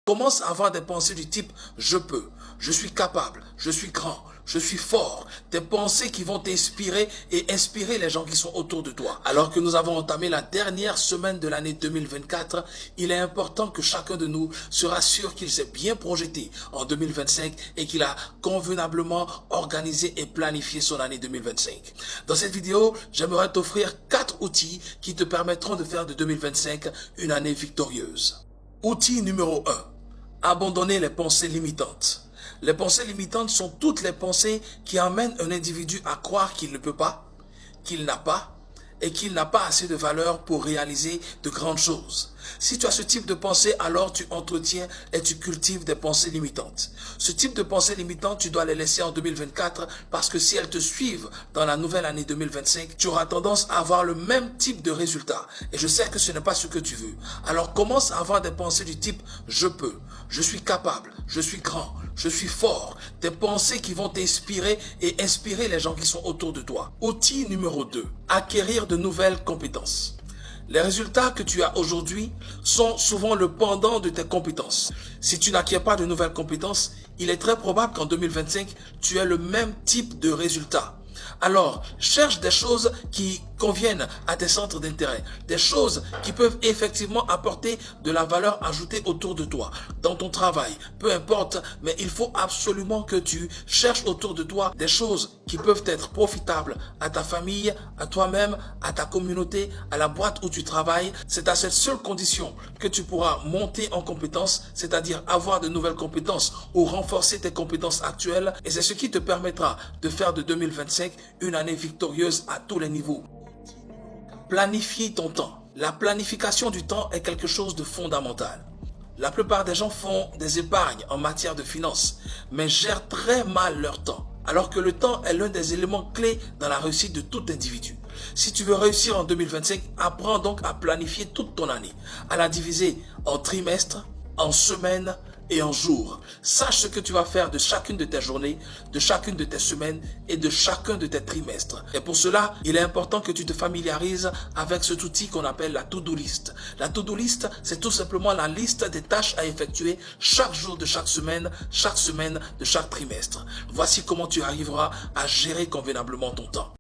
Commence à avoir des pensées du type « je peux »,« je suis capable »,« je suis grand »,« je suis fort ». Des pensées qui vont t'inspirer et inspirer les gens qui sont autour de toi. Alors que nous avons entamé la dernière semaine de l'année 2024, il est important que chacun de nous se rassure qu'il s'est bien projeté en 2025 et qu'il a convenablement organisé et planifié son année 2025. Dans cette vidéo, j'aimerais t'offrir 4 outils qui te permettront de faire de 2025 une année victorieuse. Outil numéro 1. Abandonner les pensées limitantes. Les pensées limitantes sont toutes les pensées qui amènent un individu à croire qu'il ne peut pas, qu'il n'a pas et qu'il n'a pas assez de valeur pour réaliser de grandes choses. Si tu as ce type de pensée, alors tu entretiens et tu cultives des pensées limitantes. Ce type de pensées limitantes, tu dois les laisser en 2024 parce que si elles te suivent dans la nouvelle année 2025, tu auras tendance à avoir le même type de résultat. Et je sais que ce n'est pas ce que tu veux. Alors commence à avoir des pensées du type « je peux »,« je suis capable »,« je suis grand »,« je suis fort ». Des pensées qui vont t'inspirer et inspirer les gens qui sont autour de toi. Outil numéro 2. Acquérir de nouvelles compétences. Les résultats que tu as aujourd'hui sont souvent le pendant de tes compétences. Si tu n'acquiers pas de nouvelles compétences, il est très probable qu'en 2025, tu aies le même type de résultats. Alors, cherche des choses qui conviennent à tes centres d'intérêt, des choses qui peuvent effectivement apporter de la valeur ajoutée autour de toi, dans ton travail, peu importe, mais il faut absolument que tu cherches autour de toi des choses qui peuvent être profitables à ta famille, à toi-même, à ta communauté, à la boîte où tu travailles. C'est à cette seule condition que tu pourras monter en compétences, c'est-à-dire avoir de nouvelles compétences ou renforcer tes compétences actuelles, et c'est ce qui te permettra de faire de 2025 une année victorieuse à tous les niveaux. Planifier ton temps. La planification du temps est quelque chose de fondamental. La plupart des gens font des épargnes en matière de finances, mais gèrent très mal leur temps. Alors que le temps est l'un des éléments clés dans la réussite de tout individu. Si tu veux réussir en 2025, apprends donc à planifier toute ton année, à la diviser en trimestres, en semaines et en jours. Sache ce que tu vas faire de chacune de tes journées, de chacune de tes semaines et de chacun de tes trimestres. Et pour cela, il est important que tu te familiarises avec cet outil qu'on appelle la to-do list. La to-do list, c'est tout simplement la liste des tâches à effectuer chaque jour de chaque semaine de chaque trimestre. Voici comment tu arriveras à gérer convenablement ton temps.